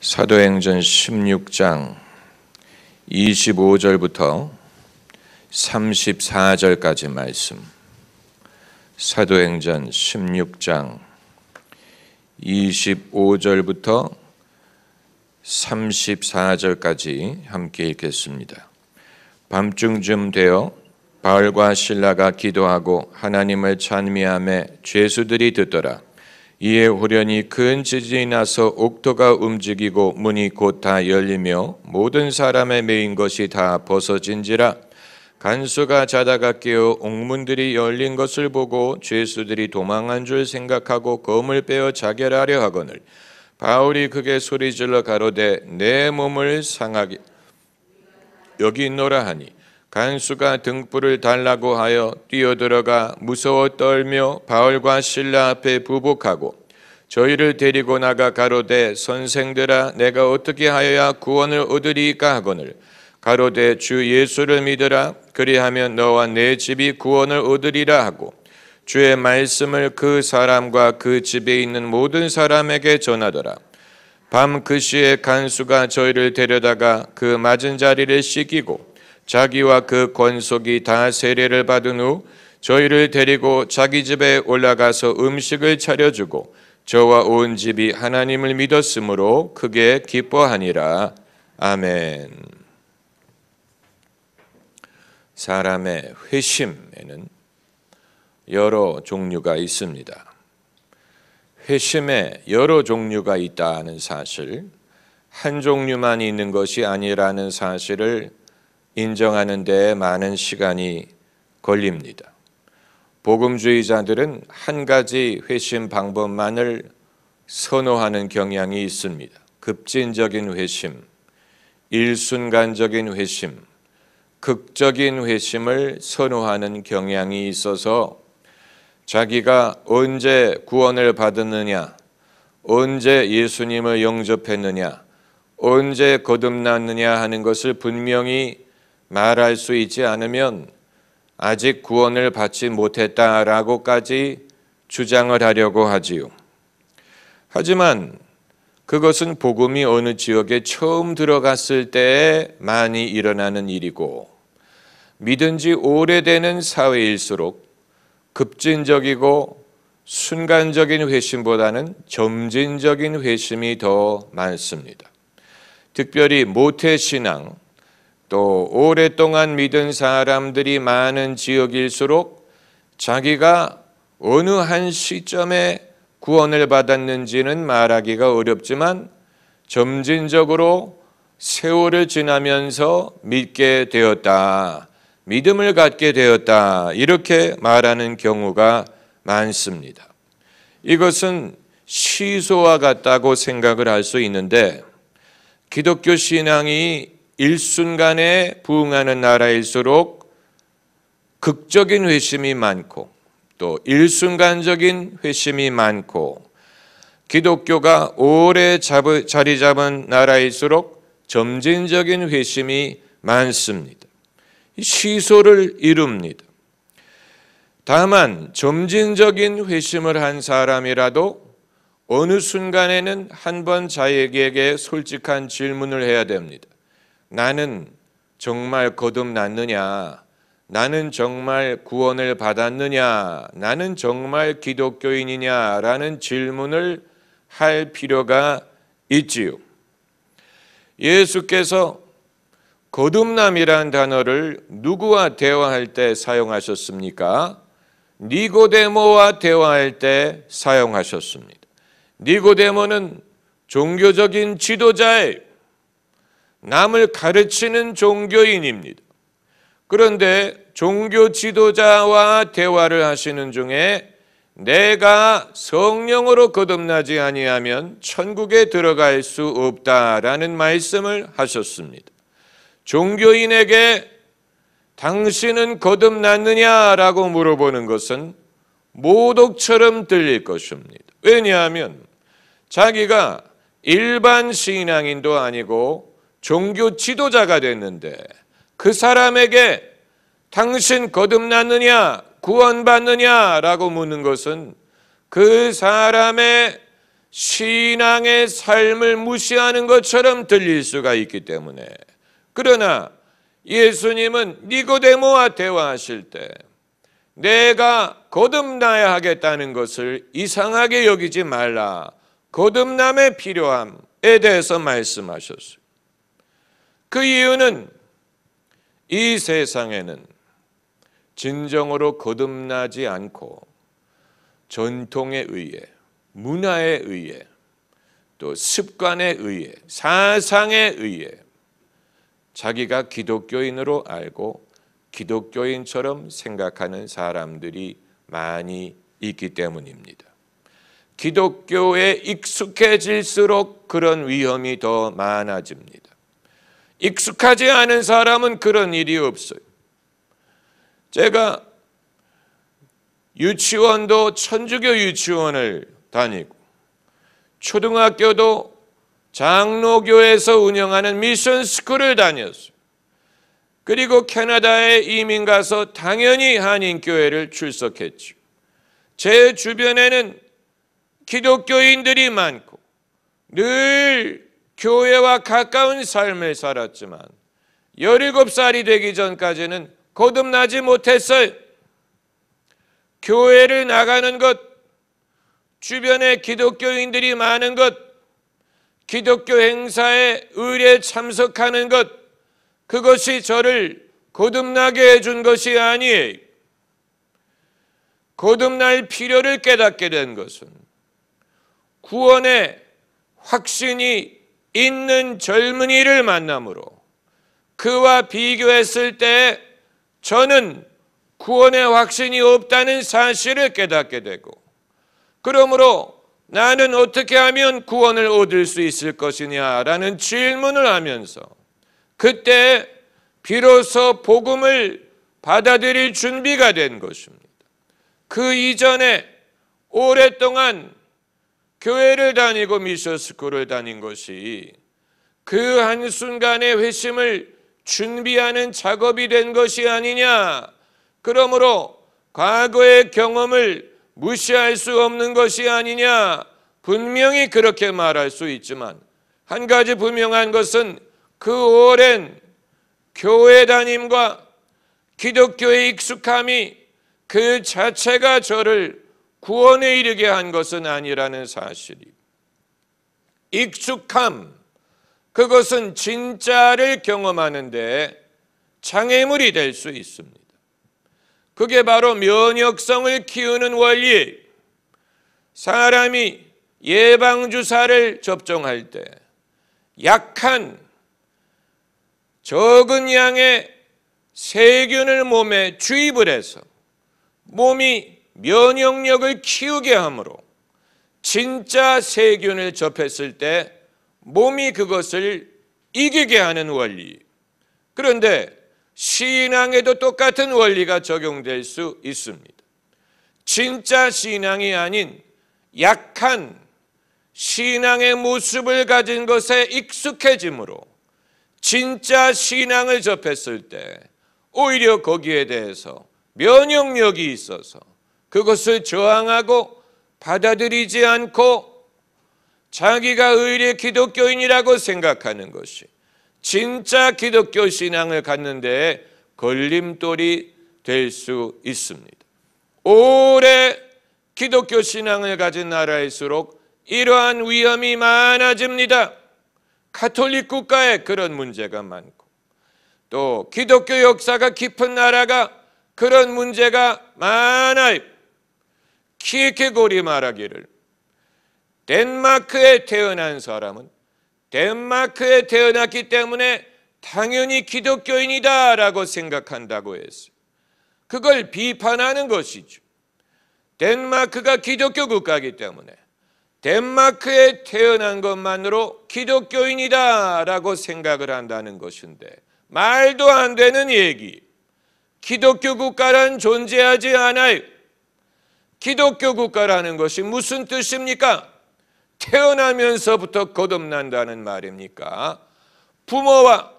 사도행전 16장 25절부터 34절까지 말씀. 사도행전 16장 25절부터 34절까지 함께 읽겠습니다. 밤중쯤 되어 바울과 실라가 기도하고 하나님을 찬미하며 죄수들이 듣더라. 이에 후련히 큰 지진이 나서 옥토가 움직이고 문이 곧 다 열리며 모든 사람의 매인 것이 다 벗어진지라. 간수가 자다가 깨어 옥문들이 열린 것을 보고 죄수들이 도망한 줄 생각하고 검을 빼어 자결하려 하거늘 바울이 크게 소리질러 가로되 내 몸을 상하게 여기 있노라 하니 간수가 등불을 달라고 하여 뛰어들어가 무서워 떨며 바울과 실라 앞에 부복하고 저희를 데리고 나가 가로되 선생들아 내가 어떻게 하여야 구원을 얻으리까 하거늘 가로되 주 예수를 믿으라 그리하면 너와 내 집이 구원을 얻으리라 하고 주의 말씀을 그 사람과 그 집에 있는 모든 사람에게 전하더라. 밤 그 시에 간수가 저희를 데려다가 그 맞은 자리를 씻기고 자기와 그 권속이 다 세례를 받은 후 저희를 데리고 자기 집에 올라가서 음식을 차려주고 저와 온 집이 하나님을 믿었으므로 크게 기뻐하니라. 아멘. 사람의 회심에는 여러 종류가 있습니다. 회심에 여러 종류가 있다는 사실, 한 종류만 있는 것이 아니라는 사실을 인정하는 데 많은 시간이 걸립니다. 복음주의자들은 한 가지 회심 방법만을 선호하는 경향이 있습니다. 급진적인 회심, 일순간적인 회심, 극적인 회심을 선호하는 경향이 있어서 자기가 언제 구원을 받았느냐, 언제 예수님을 영접했느냐, 언제 거듭났느냐 하는 것을 분명히 말할 수 있지 않으면 아직 구원을 받지 못했다라고까지 주장을 하려고 하지요. 하지만 그것은 복음이 어느 지역에 처음 들어갔을 때에 많이 일어나는 일이고 믿은 지 오래되는 사회일수록 급진적이고 순간적인 회심보다는 점진적인 회심이 더 많습니다. 특별히 모태신앙, 또 오랫동안 믿은 사람들이 많은 지역일수록 자기가 어느 한 시점에 구원을 받았는지는 말하기가 어렵지만 점진적으로 세월을 지나면서 믿게 되었다, 믿음을 갖게 되었다 이렇게 말하는 경우가 많습니다. 이것은 시소와 같다고 생각을 할 수 있는데 기독교 신앙이 일순간에 부응하는 나라일수록 극적인 회심이 많고 또 일순간적인 회심이 많고 기독교가 오래 자리 잡은 나라일수록 점진적인 회심이 많습니다. 시소를 이룹니다. 다만 점진적인 회심을 한 사람이라도 어느 순간에는 한번 자기에게 솔직한 질문을 해야 됩니다. 나는 정말 거듭났느냐? 나는 정말 구원을 받았느냐? 나는 정말 기독교인이냐? 라는 질문을 할 필요가 있지요. 예수께서 거듭남이란 단어를 누구와 대화할 때 사용하셨습니까? 니고데모와 대화할 때 사용하셨습니다. 니고데모는 종교적인 지도자예요. 남을 가르치는 종교인입니다. 그런데 종교 지도자와 대화를 하시는 중에 내가 성령으로 거듭나지 아니하면 천국에 들어갈 수 없다라는 말씀을 하셨습니다. 종교인에게 당신은 거듭났느냐라고 물어보는 것은 모독처럼 들릴 것입니다. 왜냐하면 자기가 일반 신앙인도 아니고 종교 지도자가 됐는데 그 사람에게 당신 거듭났느냐, 구원받느냐라고 묻는 것은 그 사람의 신앙의 삶을 무시하는 것처럼 들릴 수가 있기 때문에. 그러나 예수님은 니고데모와 대화하실 때 내가 거듭나야 하겠다는 것을 이상하게 여기지 말라, 거듭남의 필요함에 대해서 말씀하셨어요. 그 이유는 이 세상에는 진정으로 거듭나지 않고 전통에 의해, 문화에 의해, 또 습관에 의해, 사상에 의해 자기가 기독교인으로 알고 기독교인처럼 생각하는 사람들이 많이 있기 때문입니다. 기독교에 익숙해질수록 그런 위험이 더 많아집니다. 익숙하지 않은 사람은 그런 일이 없어요. 제가 유치원도 천주교 유치원을 다니고 초등학교도 장로교에서 운영하는 미션 스쿨을 다녔어요. 그리고 캐나다에 이민 가서 당연히 한인교회를 출석했죠. 제 주변에는 기독교인들이 많고 늘 교회와 가까운 삶을 살았지만 17살이 되기 전까지는 거듭나지 못했어요. 교회를 나가는 것, 주변에 기독교인들이 많은 것, 기독교 행사에 의례 참석하는 것, 그것이 저를 거듭나게 해준 것이 아니에요. 거듭날 필요를 깨닫게 된 것은 구원의 확신이 있는 젊은이를 만남으로 그와 비교했을 때 저는 구원의 확신이 없다는 사실을 깨닫게 되고, 그러므로 나는 어떻게 하면 구원을 얻을 수 있을 것이냐라는 질문을 하면서 그때 비로소 복음을 받아들일 준비가 된 것입니다. 그 이전에 오랫동안 교회를 다니고 미션스쿨을 다닌 것이 그 한순간의 회심을 준비하는 작업이 된 것이 아니냐. 그러므로 과거의 경험을 무시할 수 없는 것이 아니냐. 분명히 그렇게 말할 수 있지만 한 가지 분명한 것은 그 오랜 교회 다님과 기독교의 익숙함이 그 자체가 저를 구원에 이르게 한 것은 아니라는 사실이. 익숙함, 그것은 진짜를 경험하는데 장애물이 될 수 있습니다. 그게 바로 면역성을 키우는 원리. 사람이 예방주사를 접종할 때 약한 적은 양의 세균을 몸에 주입을 해서 몸이 면역력을 키우게 하므로 진짜 세균을 접했을 때 몸이 그것을 이기게 하는 원리. 그런데 신앙에도 똑같은 원리가 적용될 수 있습니다. 진짜 신앙이 아닌 약한 신앙의 모습을 가진 것에 익숙해짐으로 진짜 신앙을 접했을 때 오히려 거기에 대해서 면역력이 있어서 그것을 저항하고 받아들이지 않고 자기가 의례 기독교인이라고 생각하는 것이 진짜 기독교 신앙을 갖는 데에 걸림돌이 될 수 있습니다. 오래 기독교 신앙을 가진 나라일수록 이러한 위험이 많아집니다. 가톨릭 국가에 그런 문제가 많고 또 기독교 역사가 깊은 나라가 그런 문제가 많아요. 키에케고리 말하기를 덴마크에 태어난 사람은 덴마크에 태어났기 때문에 당연히 기독교인이다라고 생각한다고 했어요. 그걸 비판하는 것이죠. 덴마크가 기독교 국가이기 때문에 덴마크에 태어난 것만으로 기독교인이다라고 생각을 한다는 것인데 말도 안 되는 얘기. 기독교 국가란 존재하지 않아요. 기독교 국가라는 것이 무슨 뜻입니까? 태어나면서부터 거듭난다는 말입니까? 부모와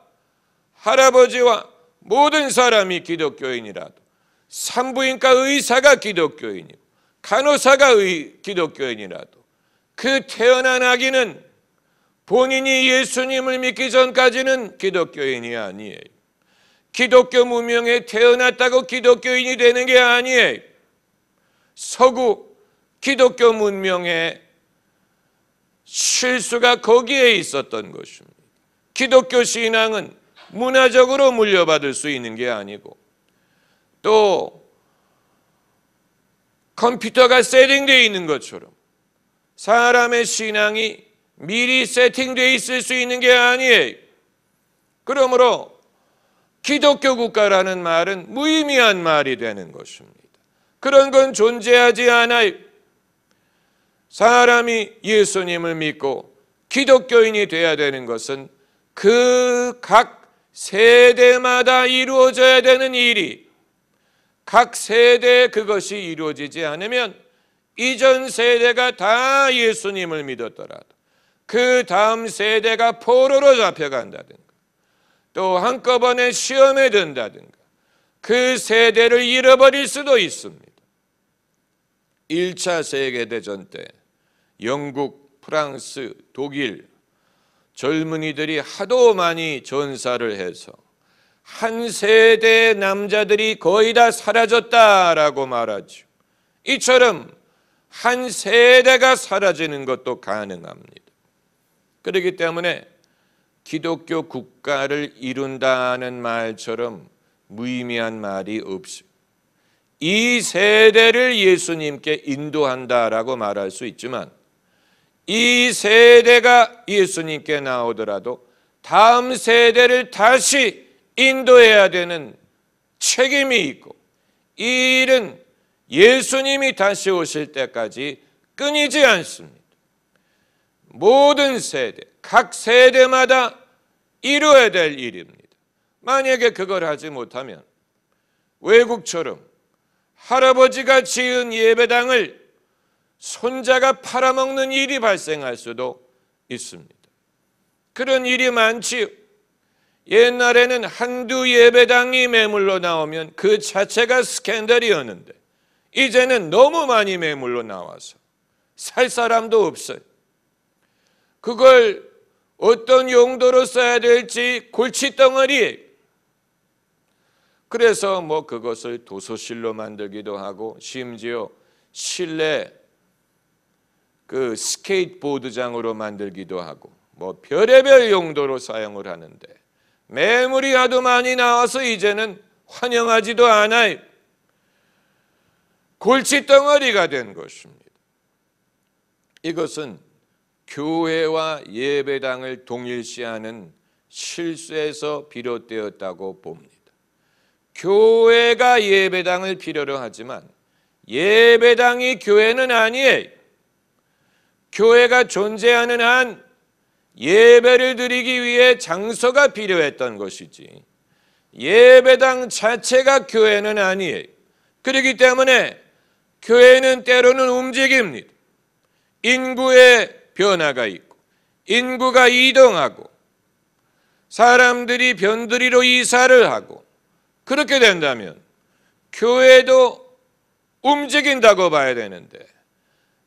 할아버지와 모든 사람이 기독교인이라도 산부인과 의사가 기독교인이고 간호사가 기독교인이라도 그 태어난 아기는 본인이 예수님을 믿기 전까지는 기독교인이 아니에요. 기독교 문명에 태어났다고 기독교인이 되는 게 아니에요. 서구 기독교 문명의 실수가 거기에 있었던 것입니다. 기독교 신앙은 문화적으로 물려받을 수 있는 게 아니고, 또 컴퓨터가 세팅되어 있는 것처럼 사람의 신앙이 미리 세팅되어 있을 수 있는 게 아니에요. 그러므로 기독교 국가라는 말은 무의미한 말이 되는 것입니다. 그런 건 존재하지 않아요. 사람이 예수님을 믿고 기독교인이 되어야 되는 것은 그 각 세대마다 이루어져야 되는 일이, 각 세대에 그것이 이루어지지 않으면 이전 세대가 다 예수님을 믿었더라도 그 다음 세대가 포로로 잡혀간다든가, 또 한꺼번에 시험에 든다든가, 그 세대를 잃어버릴 수도 있습니다. 1차 세계대전 때 영국, 프랑스, 독일 젊은이들이 하도 많이 전사를 해서 한 세대의 남자들이 거의 다 사라졌다라고 말하죠. 이처럼 한 세대가 사라지는 것도 가능합니다. 그렇기 때문에 기독교 국가를 이룬다는 말처럼 무의미한 말이 없어요. 이 세대를 예수님께 인도한다라고 말할 수 있지만, 이 세대가 예수님께 나오더라도 다음 세대를 다시 인도해야 되는 책임이 있고, 이 일은 예수님이 다시 오실 때까지 끊이지 않습니다. 모든 세대, 각 세대마다 이루어야 될 일입니다. 만약에 그걸 하지 못하면 외국처럼 할아버지가 지은 예배당을 손자가 팔아먹는 일이 발생할 수도 있습니다. 그런 일이 많지요. 옛날에는 한두 예배당이 매물로 나오면 그 자체가 스캔들이었는데, 이제는 너무 많이 매물로 나와서 살 사람도 없어요. 그걸 어떤 용도로 써야 될지 골칫덩어리예요. 그래서 그것을 도서실로 만들기도 하고, 심지어 실내 그 스케이트보드장으로 만들기도 하고, 별의별 용도로 사용을 하는데, 매물이 하도 많이 나와서 이제는 환영하지도 않아요. 골칫덩어리가 된 것입니다. 이것은 교회와 예배당을 동일시하는 실수에서 비롯되었다고 봅니다. 교회가 예배당을 필요로 하지만 예배당이 교회는 아니에요. 교회가 존재하는 한 예배를 드리기 위해 장소가 필요했던 것이지, 예배당 자체가 교회는 아니에요. 그렇기 때문에 교회는 때로는 움직입니다. 인구의 변화가 있고, 인구가 이동하고, 사람들이 변두리로 이사를 하고, 그렇게 된다면 교회도 움직인다고 봐야 되는데,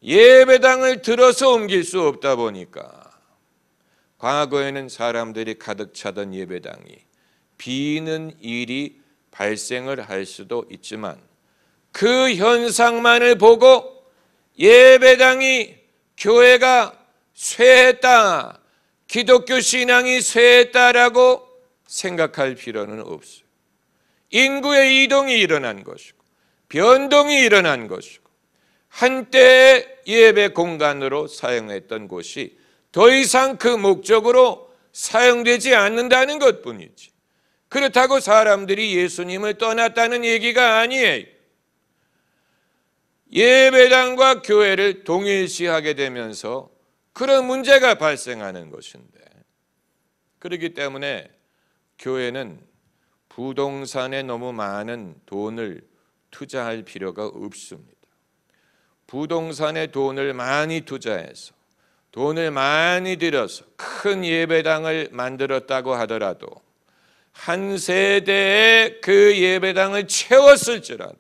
예배당을 들어서 옮길 수 없다 보니까 과거에는 사람들이 가득 차던 예배당이 비는 일이 발생을 할 수도 있지만, 그 현상만을 보고 예배당이, 교회가 쇠했다, 기독교 신앙이 쇠했다라고 생각할 필요는 없어요. 인구의 이동이 일어난 것이고, 변동이 일어난 것이고, 한때의 예배 공간으로 사용했던 곳이 더 이상 그 목적으로 사용되지 않는다는 것뿐이지, 그렇다고 사람들이 예수님을 떠났다는 얘기가 아니에요. 예배당과 교회를 동일시하게 되면서 그런 문제가 발생하는 것인데, 그렇기 때문에 교회는 부동산에 너무 많은 돈을 투자할 필요가 없습니다. 부동산에 돈을 많이 투자해서, 돈을 많이 들여서 큰 예배당을 만들었다고 하더라도 한 세대에 그 예배당을 채웠을지라도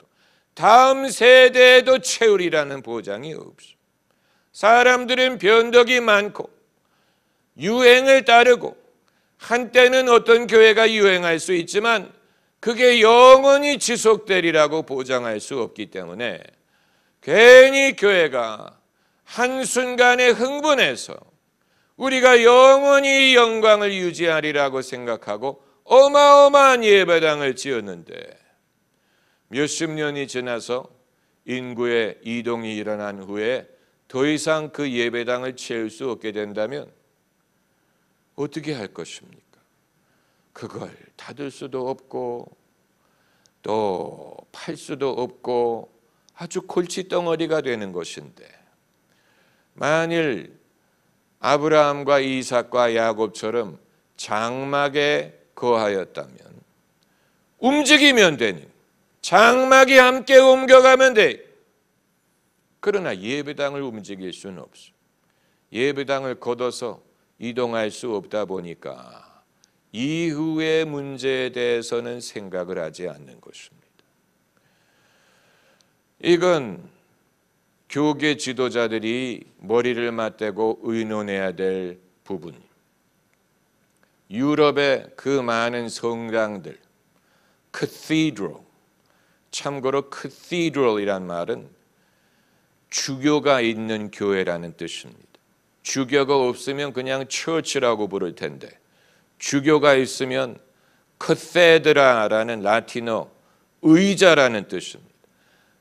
다음 세대에도 채우리라는 보장이 없어요. 사람들은 변덕이 많고 유행을 따르고, 한때는 어떤 교회가 유행할 수 있지만 그게 영원히 지속되리라고 보장할 수 없기 때문에 괜히 교회가 한순간에 흥분해서 우리가 영원히 영광을 유지하리라고 생각하고 어마어마한 예배당을 지었는데, 몇십 년이 지나서 인구의 이동이 일어난 후에 더 이상 그 예배당을 채울 수 없게 된다면 어떻게 할 것입니까? 그걸 닫을 수도 없고 또 팔 수도 없고 아주 골칫덩어리가 되는 것인데, 만일 아브라함과 이삭과 야곱처럼 장막에 거하였다면 움직이면 되니, 장막이 함께 옮겨가면 돼. 그러나 예배당을 움직일 수는 없어. 예배당을 걷어서 이동할 수 없다 보니까 이후의 문제에 대해서는 생각을 하지 않는 것입니다. 이건 교계 지도자들이 머리를 맞대고 의논해야 될 부분입니다. 유럽의 그 많은 성당들, cathedral, 참고로 cathedral이란 말은 주교가 있는 교회라는 뜻입니다. 주교가 없으면 그냥 church라고 부를 텐데, 주교가 있으면 cathedra라는 라틴어 의자라는 뜻입니다.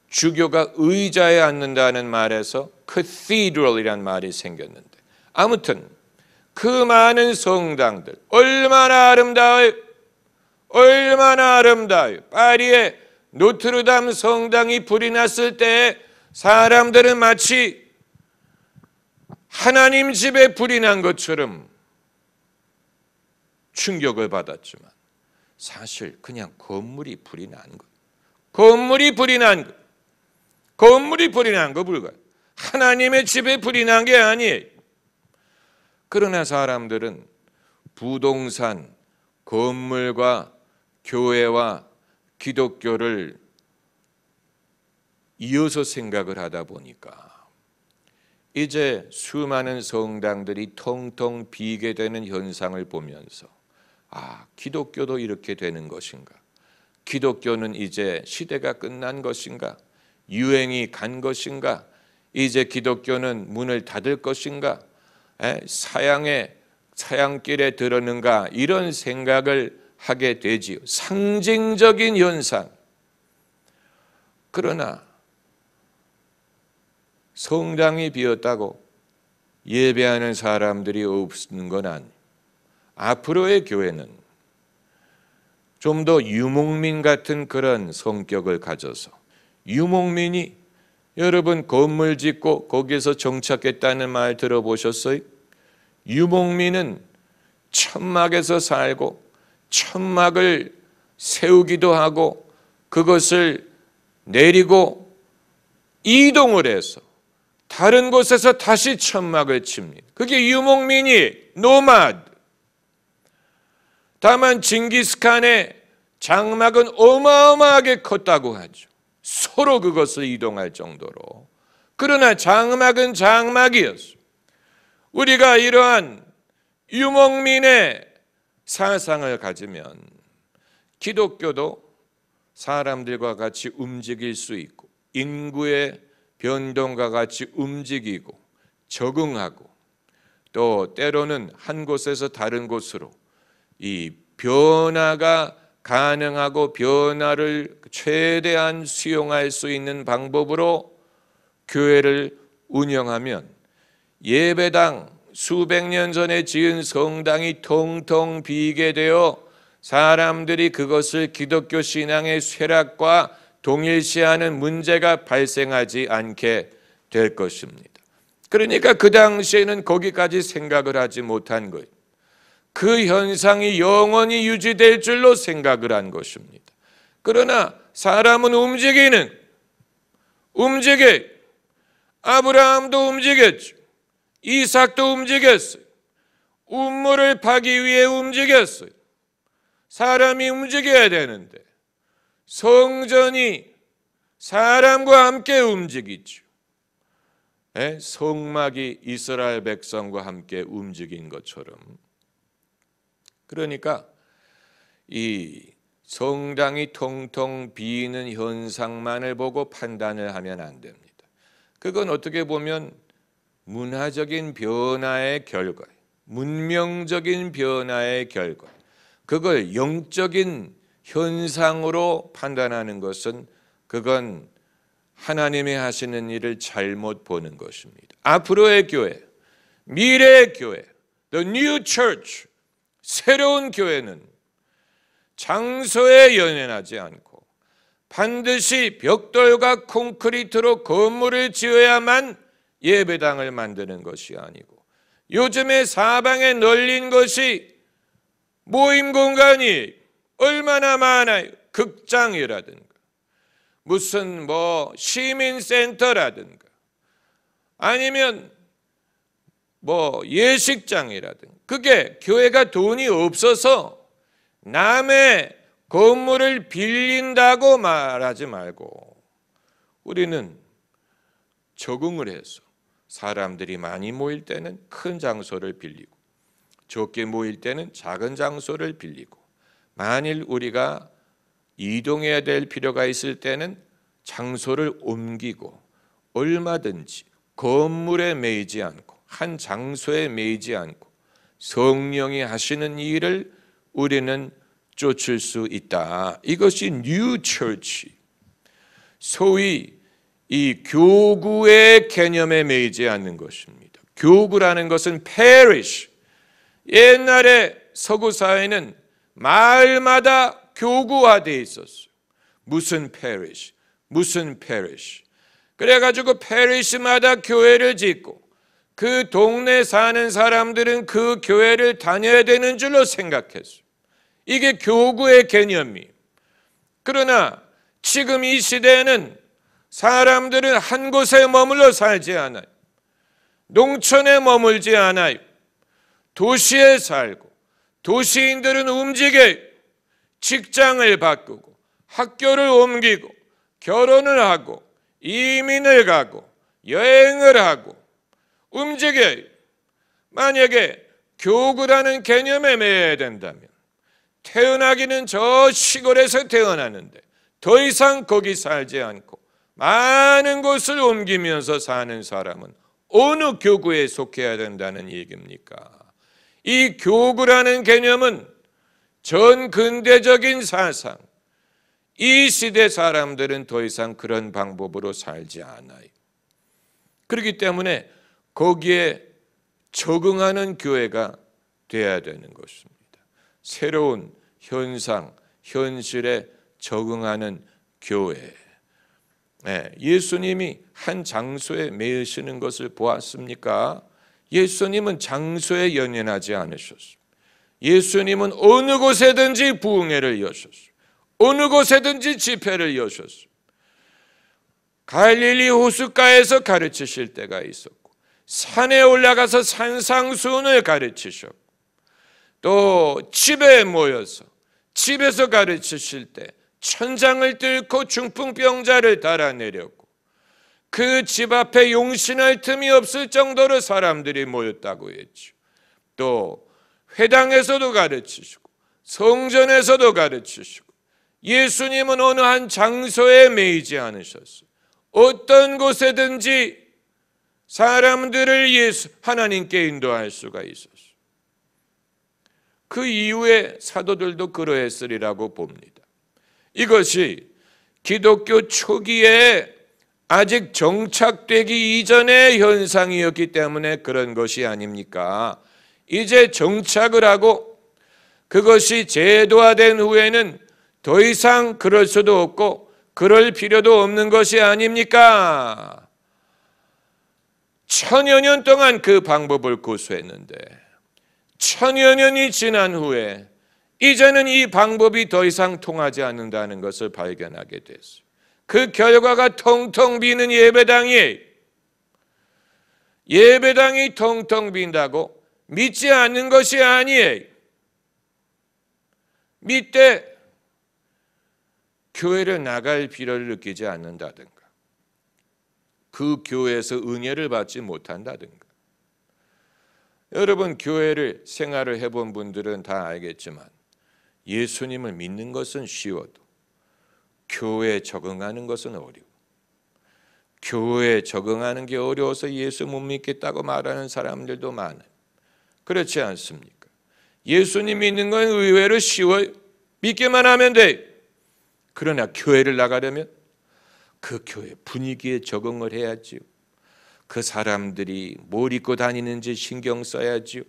주교가 의자에 앉는다는 말에서 cathedral이란 말이 생겼는데, 아무튼 그 많은 성당들 얼마나 아름다워요. 얼마나 아름다워요. 파리의 노트르담 성당이 불이 났을 때 사람들은 마치 하나님 집에 불이 난 것처럼 충격을 받았지만 사실 그냥 건물이 불이 난 것. 건물이 불이 난 것. 건물이 불이 난 거 불가요. 하나님의 집에 불이 난 게 아니에요. 그러나 사람들은 부동산, 건물과 교회와 기독교를 이어서 생각을 하다 보니까 이제 수많은 성당들이 텅텅 비게 되는 현상을 보면서, 아, 기독교도 이렇게 되는 것인가? 기독교는 이제 시대가 끝난 것인가? 유행이 간 것인가? 이제 기독교는 문을 닫을 것인가? 사양길에 들었는가? 이런 생각을 하게 되지요. 상징적인 현상. 그러나 성당이 비었다고 예배하는 사람들이 없는 건 아니에요. 앞으로의 교회는 좀 더 유목민 같은 그런 성격을 가져서, 유목민이, 여러분 건물 짓고 거기서 정착했다는 말 들어보셨어요? 유목민은 천막에서 살고 천막을 세우기도 하고 그것을 내리고 이동을 해서 다른 곳에서 다시 천막을 칩니다. 그게 유목민이 노마드. 다만 징기스칸의 장막은 어마어마하게 컸다고 하죠. 서로 그것을 이동할 정도로. 그러나 장막은 장막이었어요. 우리가 이러한 유목민의 사상을 가지면 기독교도 사람들과 같이 움직일 수 있고 인구의 변동과 같이 움직이고 적응하고, 또 때로는 한 곳에서 다른 곳으로 이 변화가 가능하고 변화를 최대한 수용할 수 있는 방법으로 교회를 운영하면, 예배당 수백 년 전에 지은 성당이 텅텅 비게 되어 사람들이 그것을 기독교 신앙의 쇠락과 동일시하는 문제가 발생하지 않게 될 것입니다. 그러니까 그 당시에는 거기까지 생각을 하지 못한 거예요. 그 현상이 영원히 유지될 줄로 생각을 한 것입니다. 그러나 사람은 움직여. 아브라함도 움직였죠. 이삭도 움직였어요. 우물을 파기 위해 움직였어요. 사람이 움직여야 되는데 성전이 사람과 함께 움직이죠. 성막이 이스라엘 백성과 함께 움직인 것처럼, 그러니까 이 성당이 통통 비는 현상만을 보고 판단을 하면 안 됩니다. 그건 어떻게 보면 문화적인 변화의 결과, 문명적인 변화의 결과, 그걸 영적인 현상으로 판단하는 것은 그건 하나님이 하시는 일을 잘못 보는 것입니다. 앞으로의 교회, 미래의 교회, The New Church, 새로운 교회는 장소에 연연하지 않고 반드시 벽돌과 콘크리트로 건물을 지어야만 예배당을 만드는 것이 아니고, 요즘에 사방에 널린 것이 모임 공간이 얼마나 많아요. 극장이라든가 무슨 시민센터라든가 아니면 예식장이라든가, 그게 교회가 돈이 없어서 남의 건물을 빌린다고 말하지 말고 우리는 적응을 해서 사람들이 많이 모일 때는 큰 장소를 빌리고 적게 모일 때는 작은 장소를 빌리고, 만일 우리가 이동해야 될 필요가 있을 때는 장소를 옮기고, 얼마든지 건물에 매이지 않고 한 장소에 매이지 않고 성령이 하시는 일을 우리는 쫓을 수 있다. 이것이 뉴 처치, 소위 이 교구의 개념에 매이지 않는 것입니다. 교구라는 것은 parish, 옛날에 서구 사회는 마을마다 교구화되어 있었어요. 무슨 parish, 무슨 parish. 그래가지고 parish마다 교회를 짓고 그 동네 사는 사람들은 그 교회를 다녀야 되는 줄로 생각했어요. 이게 교구의 개념이에요. 그러나 지금 이 시대에는 사람들은 한 곳에 머물러 살지 않아요. 농촌에 머물지 않아요. 도시에 살고, 도시인들은 움직여요. 직장을 바꾸고 학교를 옮기고 결혼을 하고 이민을 가고 여행을 하고 움직여요. 만약에 교구라는 개념에 매여야 된다면 태어나기는 저 시골에서 태어나는데 더 이상 거기 살지 않고 많은 곳을 옮기면서 사는 사람은 어느 교구에 속해야 된다는 얘기입니까? 이 교구라는 개념은 전 근대적인 사상, 이 시대 사람들은 더 이상 그런 방법으로 살지 않아요. 그렇기 때문에 거기에 적응하는 교회가 돼야 되는 것입니다. 새로운 현상, 현실에 적응하는 교회. 예수님이 한 장소에 매이시는 것을 보았습니까? 예수님은 장소에 연연하지 않으셨습니다. 예수님은 어느 곳에든지 부흥회를 여셨습니다. 어느 곳에든지 집회를 여셨습니다. 갈릴리 호숫가에서 가르치실 때가 있었고, 산에 올라가서 산상수훈을 가르치셨고, 또 집에 모여서 집에서 가르치실 때 천장을 뚫고 중풍병자를 달아내렸고, 그 집 앞에 용신할 틈이 없을 정도로 사람들이 모였다고 했죠. 또 회당에서도 가르치시고 성전에서도 가르치시고, 예수님은 어느 한 장소에 매이지 않으셨어요. 어떤 곳에든지 사람들을 하나님께 인도할 수가 있었어요. 그 이후에 사도들도 그러했으리라고 봅니다. 이것이 기독교 초기에 아직 정착되기 이전의 현상이었기 때문에 그런 것이 아닙니까? 이제 정착을 하고 그것이 제도화된 후에는 더 이상 그럴 수도 없고 그럴 필요도 없는 것이 아닙니까? 1000여 년 동안 그 방법을 고수했는데 1000여 년이 지난 후에 이제는 이 방법이 더 이상 통하지 않는다는 것을 발견하게 됐어요. 그 결과가 텅텅 비는 예배당이에요. 예배당이 텅텅 빈다고 믿지 않는 것이 아니에요. 믿되 교회를 나갈 필요를 느끼지 않는다든가, 그 교회에서 은혜를 받지 못한다든가. 여러분, 교회를 생활을 해본 분들은 다 알겠지만 예수님을 믿는 것은 쉬워도 교회에 적응하는 것은 어려워. 교회에 적응하는 게 어려워서 예수 못 믿겠다고 말하는 사람들도 많아요. 그렇지 않습니까? 예수님 믿는 건 의외로 쉬워요. 믿기만 하면 돼. 그러나 교회를 나가려면 그 교회 분위기에 적응을 해야지요. 그 사람들이 뭘 입고 다니는지 신경 써야지요.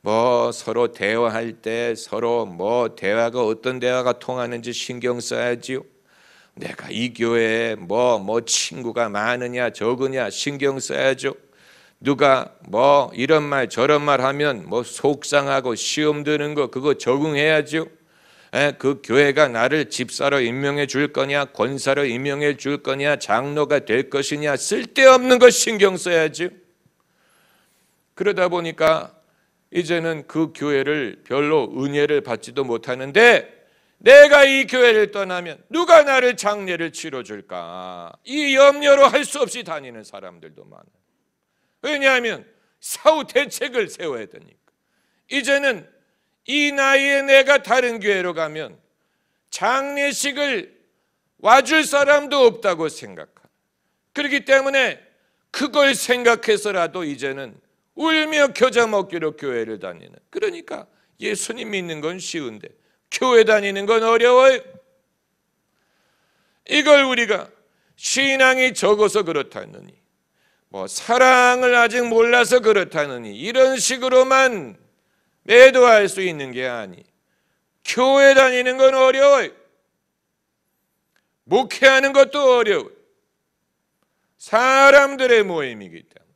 뭐 서로 대화할 때 서로 뭐 대화가 어떤 대화가 통하는지 신경 써야지요. 내가 이 교회에 뭐 친구가 많으냐 적으냐 신경 써야죠. 누가 뭐 이런 말 저런 말 하면 뭐 속상하고 시험 드는 거 그거 적응해야죠. 그 교회가 나를 집사로 임명해 줄 거냐 권사로 임명해 줄 거냐 장로가 될 것이냐 쓸데없는 거 신경 써야죠. 그러다 보니까 이제는 그 교회를 별로 은혜를 받지도 못하는데 내가 이 교회를 떠나면 누가 나를 장례를 치러줄까? 이 염려로 할 수 없이 다니는 사람들도 많아요. 왜냐하면 사후 대책을 세워야 되니까. 이제는 이 나이에 내가 다른 교회로 가면 장례식을 와줄 사람도 없다고 생각하는. 그렇기 때문에 그걸 생각해서라도 이제는 울며 겨자 먹기로 교회를 다니는. 그러니까 예수님 믿는 건 쉬운데 교회 다니는 건 어려워요. 이걸 우리가 신앙이 적어서 그렇다느니 뭐 사랑을 아직 몰라서 그렇다느니 이런 식으로만 매도할 수 있는 게 아니. 교회 다니는 건 어려워요. 목회하는 것도 어려워요. 사람들의 모임이기 때문에.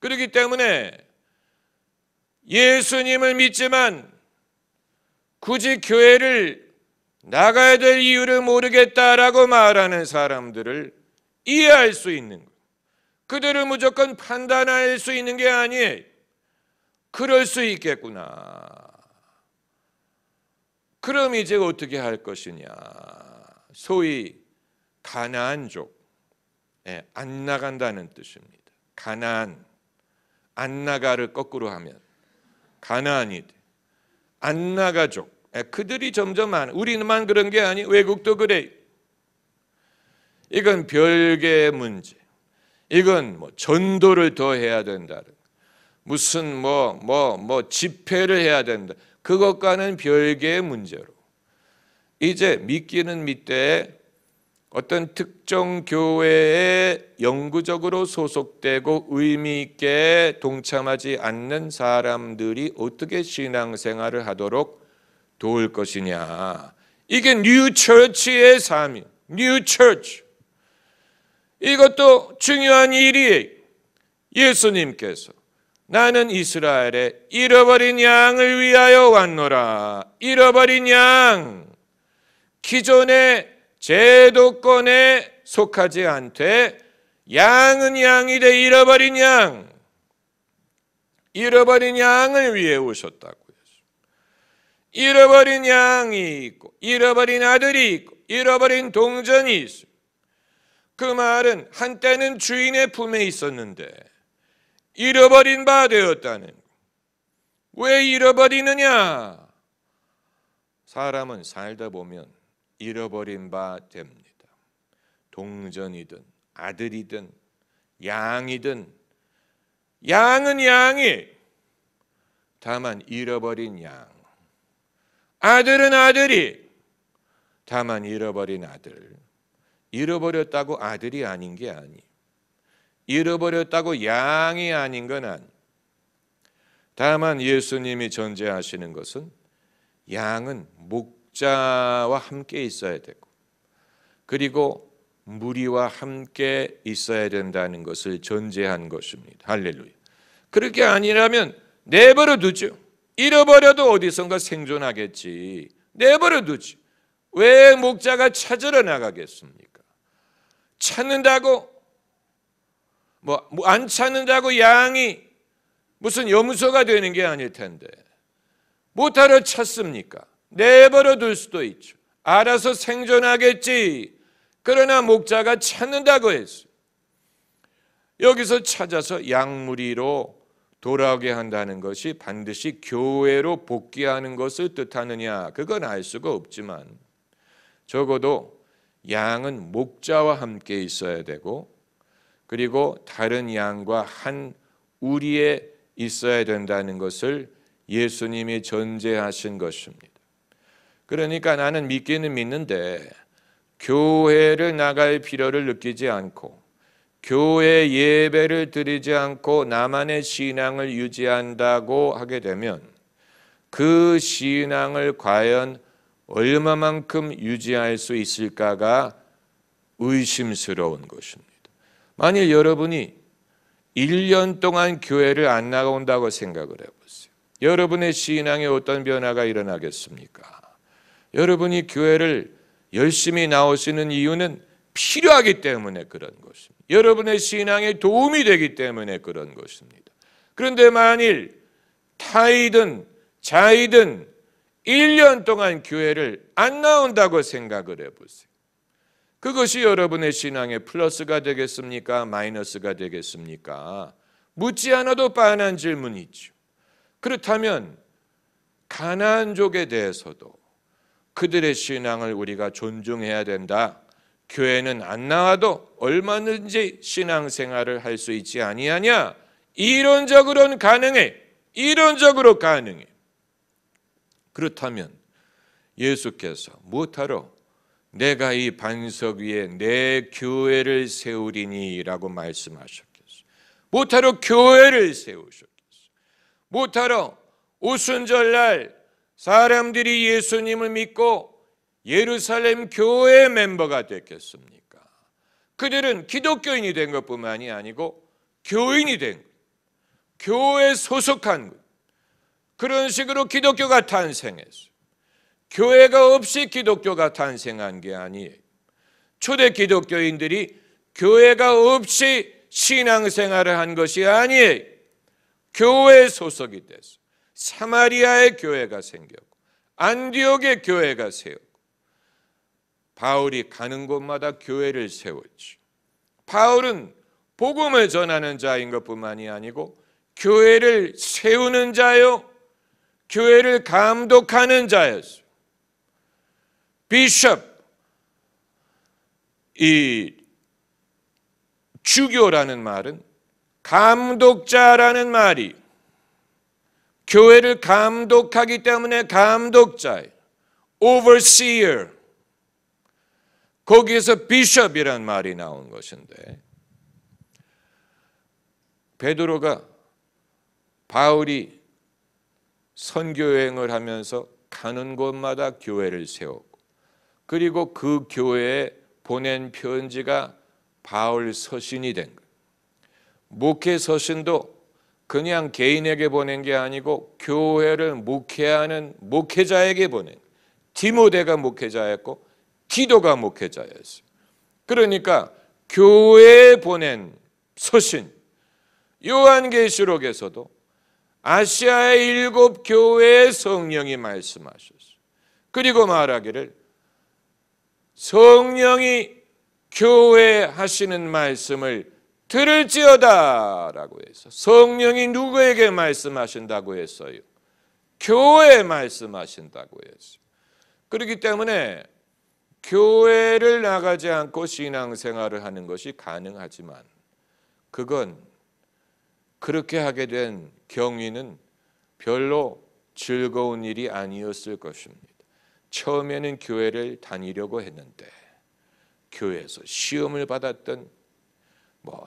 그렇기 때문에 예수님을 믿지만 굳이 교회를 나가야 될 이유를 모르겠다라고 말하는 사람들을 이해할 수 있는 것. 그들을 무조건 판단할 수 있는 게 아니에요. 그럴 수 있겠구나. 그럼 이제 어떻게 할 것이냐. 소위 가나안족, 안 나간다는 뜻입니다. 가나안, 안 나가를 거꾸로 하면 가나안이 돼. 안 나가족, 그들이 점점 많아. 우리만 그런 게 아니, 외국도 그래. 이건 별개의 문제. 이건 뭐 전도를 더 해야 된다. 무슨 뭐 집회를 해야 된다. 그것과는 별개의 문제로. 이제 믿기는 믿되 어떤 특정 교회에 영구적으로 소속되고 의미 있게 동참하지 않는 사람들이 어떻게 신앙생활을 하도록 도울 것이냐. 이게 뉴 처치의 삶이에요. 뉴 처치. 이것도 중요한 일이에요. 예수님께서 나는 이스라엘의 잃어버린 양을 위하여 왔노라. 잃어버린 양. 기존의 제도권에 속하지 않되 양은 양이 돼 잃어버린 양. 잃어버린 양을 위해 오셨다고 했어요. 잃어버린 양이 있고 잃어버린 아들이 있고 잃어버린 동전이 있어요. 그 말은 한때는 주인의 품에 있었는데 잃어버린 바 되었다는 거. 왜 잃어버리느냐? 사람은 살다 보면 잃어버린 바 됩니다. 동전이든 아들이든 양이든 양은 양이 다만 잃어버린 양. 아들은 아들이 다만 잃어버린 아들. 잃어버렸다고 아들이 아닌 게 아니. 잃어버렸다고 양이 아닌 건 아니. 다만 예수님이 전제하시는 것은 양은 목자와 함께 있어야 되고 그리고 무리와 함께 있어야 된다는 것을 전제한 것입니다. 할렐루야. 그렇게 아니라면 내버려 두죠. 잃어버려도 어디선가 생존하겠지. 내버려 두지. 왜 목자가 찾으러 나가겠습니까? 찾는다고 안 찾는다고 양이 무슨 염소가 되는 게 아닐 텐데 못하러 찾습니까? 내버려 둘 수도 있죠. 알아서 생존하겠지. 그러나 목자가 찾는다고 했어요. 여기서 찾아서 양무리로 돌아오게 한다는 것이 반드시 교회로 복귀하는 것을 뜻하느냐, 그건 알 수가 없지만 적어도 양은 목자와 함께 있어야 되고, 그리고 다른 양과 한 우리에 있어야 된다는 것을 예수님이 전제하신 것입니다. 그러니까 나는 믿기는 믿는데 교회를 나갈 필요를 느끼지 않고 교회 예배를 드리지 않고 나만의 신앙을 유지한다고 하게 되면 그 신앙을 과연 얼마만큼 유지할 수 있을까가 의심스러운 것입니다. 만일 여러분이 1년 동안 교회를 안 나온다고 생각을 해보세요. 여러분의 신앙에 어떤 변화가 일어나겠습니까? 여러분이 교회를 열심히 나오시는 이유는 필요하기 때문에 그런 것입니다. 여러분의 신앙에 도움이 되기 때문에 그런 것입니다. 그런데 만일 타이든 자이든 1년 동안 교회를 안 나온다고 생각을 해보세요. 그것이 여러분의 신앙에 플러스가 되겠습니까? 마이너스가 되겠습니까? 묻지 않아도 뻔한 질문이죠. 그렇다면 가나안족에 대해서도 그들의 신앙을 우리가 존중해야 된다. 교회는 안 나와도 얼마든지 신앙생활을 할 수 있지 아니하냐? 이론적으로는 가능해. 이론적으로 가능해. 그렇다면 예수께서 무엇하러 내가 이 반석 위에 내 교회를 세우리니 라고 말씀하셨겠어요? 무엇하러 교회를 세우셨겠어요? 무엇하러 오순절날 사람들이 예수님을 믿고 예루살렘 교회 멤버가 됐겠습니까? 그들은 기독교인이 된 것뿐만이 아니고 교인이 된 것, 교회에 소속한 것, 그런 식으로 기독교가 탄생했어요. 교회가 없이 기독교가 탄생한 게 아니에요. 초대 기독교인들이 교회가 없이 신앙생활을 한 것이 아니에요. 교회에 소속이 됐어요. 사마리아의 교회가 생겼고 안디옥의 교회가 세웠고 바울이 가는 곳마다 교회를 세웠죠. 바울은 복음을 전하는 자인 것뿐만이 아니고 교회를 세우는 자요, 교회를 감독하는 자였어요. 비숍, 이 주교라는 말은 감독자라는 말이 교회를 감독하기 때문에 감독자예요. overseer. 거기에서 비숍이라는 말이 나온 것인데 베드로가 바울이 선교여행을 하면서 가는 곳마다 교회를 세웠고 그리고 그 교회에 보낸 편지가 바울 서신이 된 거예요. 목회 서신도 그냥 개인에게 보낸 게 아니고 교회를 목회하는 목회자에게 보낸 거예요. 디모데가 목회자였고 디도가 목회자였어요. 그러니까 교회에 보낸 서신, 요한계시록에서도 아시아의 7 교회의 성령이 말씀하셨어요. 그리고 말하기를 성령이 교회에 하시는 말씀을 들을지어다 라고 해서 성령이 누구에게 말씀하신다고 했어요? 교회에 말씀하신다고 했어요. 그렇기 때문에 교회를 나가지 않고 신앙생활을 하는 것이 가능하지만 그건 그렇게 하게 된 경위는 별로 즐거운 일이 아니었을 것입니다. 처음에는 교회를 다니려고 했는데 교회에서 시험을 받았던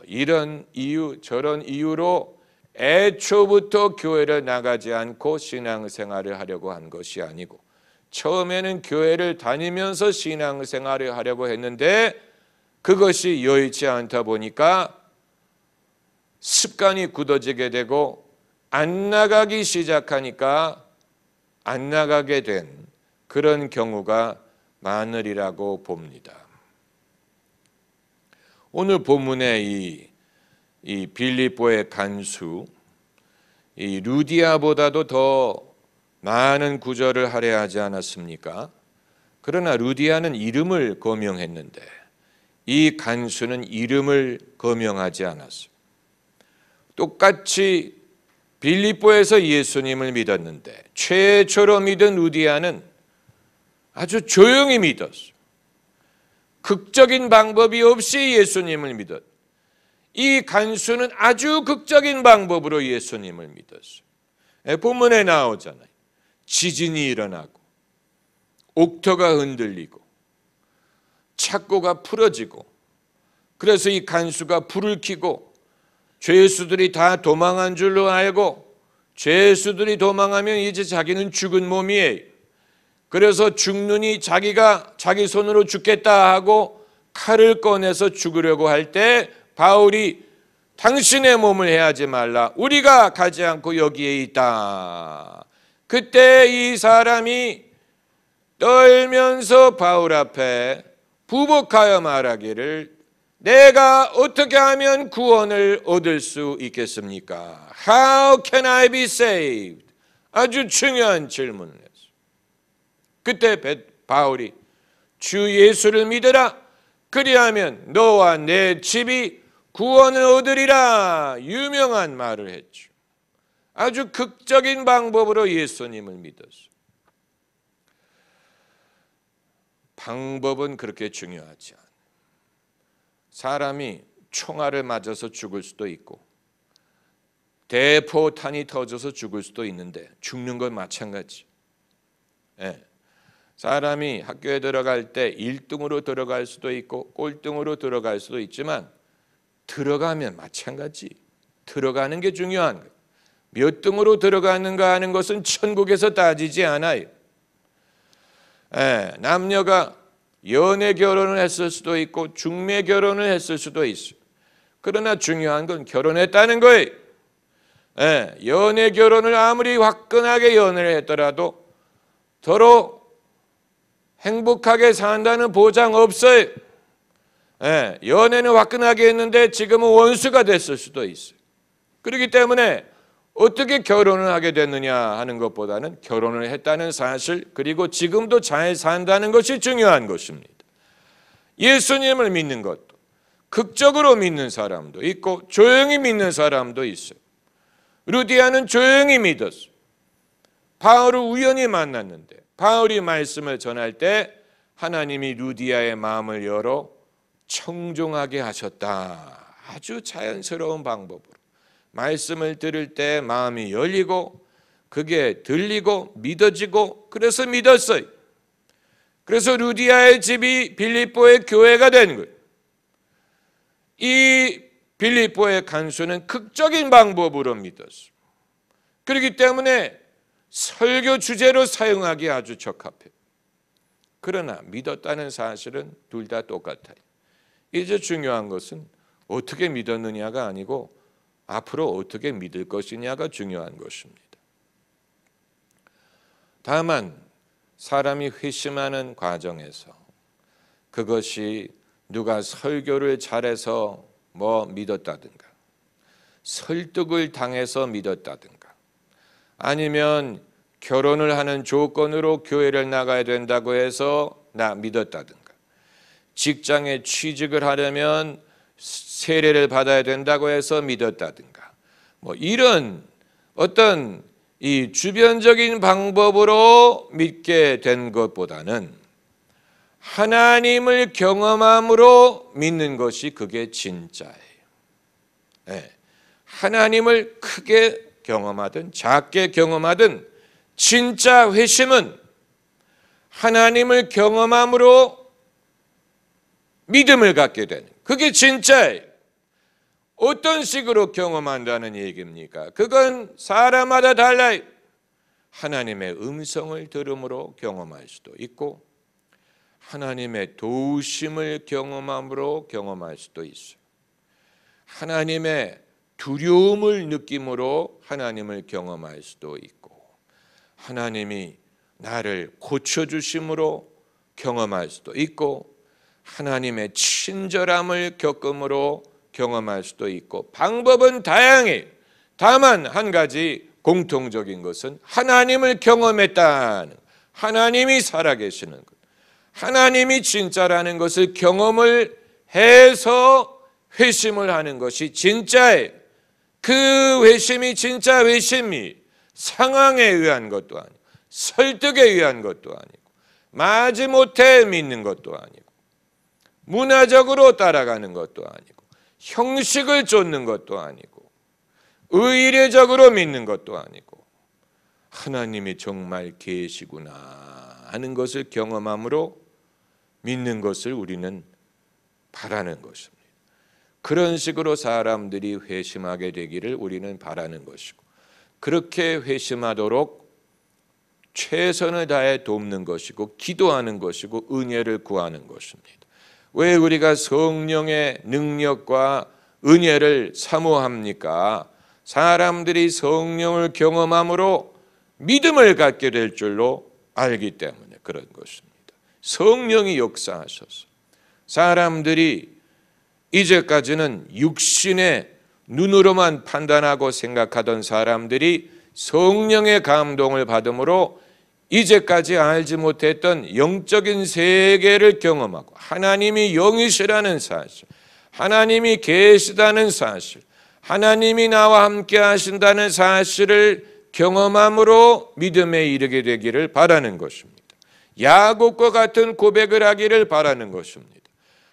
이런 이유 저런 이유로 애초부터 교회를 나가지 않고 신앙생활을 하려고 한 것이 아니고 처음에는 교회를 다니면서 신앙생활을 하려고 했는데 그것이 여의치 않다 보니까 습관이 굳어지게 되고 안 나가기 시작하니까 안 나가게 된 그런 경우가 많으리라고 봅니다. 오늘 본문의 이 빌립보의 간수, 이 루디아보다도 더 많은 구절을 할애하지 않았습니까? 그러나 루디아는 이름을 거명했는데 이 간수는 이름을 거명하지 않았어요. 똑같이 빌립보에서 예수님을 믿었는데 최초로 믿은 루디아는 아주 조용히 믿었어요. 극적인 방법이 없이 예수님을 믿었어요. 이 간수는 아주 극적인 방법으로 예수님을 믿었어요. 본문에 나오잖아요. 지진이 일어나고 옥토가 흔들리고 착고가 풀어지고, 그래서 이 간수가 불을 켜고 죄수들이 다 도망한 줄로 알고, 죄수들이 도망하면 이제 자기는 죽은 몸이에요. 그래서 죽느니 자기가 자기 손으로 죽겠다 하고 칼을 꺼내서 죽으려고 할 때 바울이 당신의 몸을 해하지 말라, 우리가 가지 않고 여기에 있다. 그때 이 사람이 떨면서 바울 앞에 부복하여 말하기를, 내가 어떻게 하면 구원을 얻을 수 있겠습니까? How can I be saved? 아주 중요한 질문을 했어요. 그때 바울이 주 예수를 믿으라, 그리하면 너와 내 집이 구원을 얻으리라, 유명한 말을 했죠. 아주 극적인 방법으로 예수님을 믿었어요. 방법은 그렇게 중요하지 않아요. 사람이 총알을 맞아서 죽을 수도 있고 대포탄이 터져서 죽을 수도 있는데 죽는 건 마찬가지. 사람이 학교에 들어갈 때 1등으로 들어갈 수도 있고 꼴등으로 들어갈 수도 있지만 들어가면 마찬가지. 들어가는 게 중요한 거예요. 몇 등으로 들어가는가 하는 것은 천국에서 따지지 않아요. 남녀가 연애 결혼을 했을 수도 있고 중매 결혼을 했을 수도 있어요. 그러나 중요한 건 결혼했다는 거예요. 연애 결혼을 아무리 화끈하게 연애를 했더라도 서로 행복하게 산다는 보장 없어요. 연애는 화끈하게 했는데 지금은 원수가 됐을 수도 있어요. 그렇기 때문에 어떻게 결혼을 하게 됐느냐 하는 것보다는 결혼을 했다는 사실, 그리고 지금도 잘 산다는 것이 중요한 것입니다. 예수님을 믿는 것도 극적으로 믿는 사람도 있고 조용히 믿는 사람도 있어요. 루디아는 조용히 믿었어요. 바울을 우연히 만났는데 바울이 말씀을 전할 때 하나님이 루디아의 마음을 열어 청종하게 하셨다. 아주 자연스러운 방법으로 말씀을 들을 때 마음이 열리고 그게 들리고 믿어지고, 그래서 믿었어요. 그래서 루디아의 집이 빌립보의 교회가 된 거예요. 이 빌립보의 간수는 극적인 방법으로 믿었어요. 그렇기 때문에 설교 주제로 사용하기 아주 적합해요. 그러나 믿었다는 사실은 둘 다 똑같아요. 이제 중요한 것은 어떻게 믿었느냐가 아니고 앞으로 어떻게 믿을 것이냐가 중요한 것입니다. 다만 사람이 회심하는 과정에서 그것이 누가 설교를 잘해서 믿었다든가 설득을 당해서 믿었다든가 아니면 결혼을 하는 조건으로 교회를 나가야 된다고 해서 믿었다든가 직장에 취직을 하려면 세례를 받아야 된다고 해서 믿었다든가 이런 어떤 이 주변적인 방법으로 믿게 된 것보다는 하나님을 경험함으로 믿는 것이 그게 진짜예요. 하나님을 크게 경험하든 작게 경험하든 진짜 회심은 하나님을 경험함으로 믿음을 갖게 되는, 그게 진짜예요. 어떤 식으로 경험한다는 얘기입니까? 그건 사람마다 달라요. 하나님의 음성을 들음으로 경험할 수도 있고 하나님의 도우심을 경험함으로 경험할 수도 있어요. 하나님의 두려움을 느낌으로 하나님을 경험할 수도 있고 하나님이 나를 고쳐주심으로 경험할 수도 있고 하나님의 친절함을 겪음으로 경험할 수도 있고 방법은 다양해. 다만 한 가지 공통적인 것은 하나님을 경험했다는, 하나님이 살아계시는 것, 하나님이 진짜라는 것을 경험을 해서 회심을 하는 것이 진짜예요. 그 회심이 진짜 회심이 상황에 의한 것도 아니고 설득에 의한 것도 아니고 마지못해 믿는 것도 아니고 문화적으로 따라가는 것도 아니고 형식을 쫓는 것도 아니고 의례적으로 믿는 것도 아니고 하나님이 정말 계시구나 하는 것을 경험함으로 믿는 것을 우리는 바라는 것입니다. 그런 식으로 사람들이 회심하게 되기를 우리는 바라는 것이고 그렇게 회심하도록 최선을 다해 돕는 것이고 기도하는 것이고 은혜를 구하는 것입니다. 왜 우리가 성령의 능력과 은혜를 사모합니까? 사람들이 성령을 경험함으로 믿음을 갖게 될 줄로 알기 때문에 그런 것입니다. 성령이 역사하셔서 사람들이 이제까지는 육신의 눈으로만 판단하고 생각하던 사람들이 성령의 감동을 받음으로 이제까지 알지 못했던 영적인 세계를 경험하고 하나님이 영이시라는 사실, 하나님이 계시다는 사실, 하나님이 나와 함께 하신다는 사실을 경험함으로 믿음에 이르게 되기를 바라는 것입니다. 야곱과 같은 고백을 하기를 바라는 것입니다.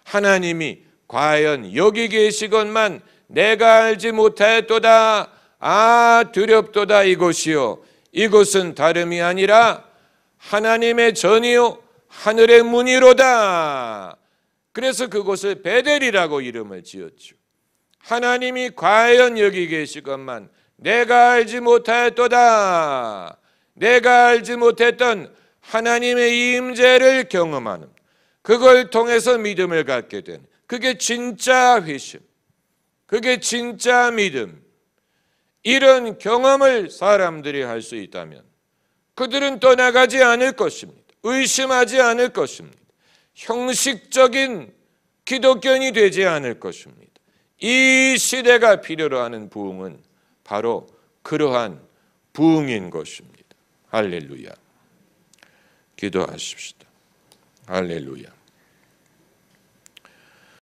하나님이 과연 여기 계시건만 내가 알지 못하였도다. 아 두렵도다 이곳이요. 이곳은 다름이 아니라 하나님의 전이요 하늘의 문이로다. 그래서 그곳을 베델이라고 이름을 지었죠. 하나님이 과연 여기 계시건만 내가 알지 못하였도다. 내가 알지 못했던 하나님의 임재를 경험하는, 그걸 통해서 믿음을 갖게 되는, 그게 진짜 회심, 그게 진짜 믿음. 이런 경험을 사람들이 할 수 있다면 그들은 떠나가지 않을 것입니다. 의심하지 않을 것입니다. 형식적인 기독교인이 되지 않을 것입니다. 이 시대가 필요로 하는 부흥은 바로 그러한 부흥인 것입니다. 할렐루야. 기도하십시다. 할렐루야.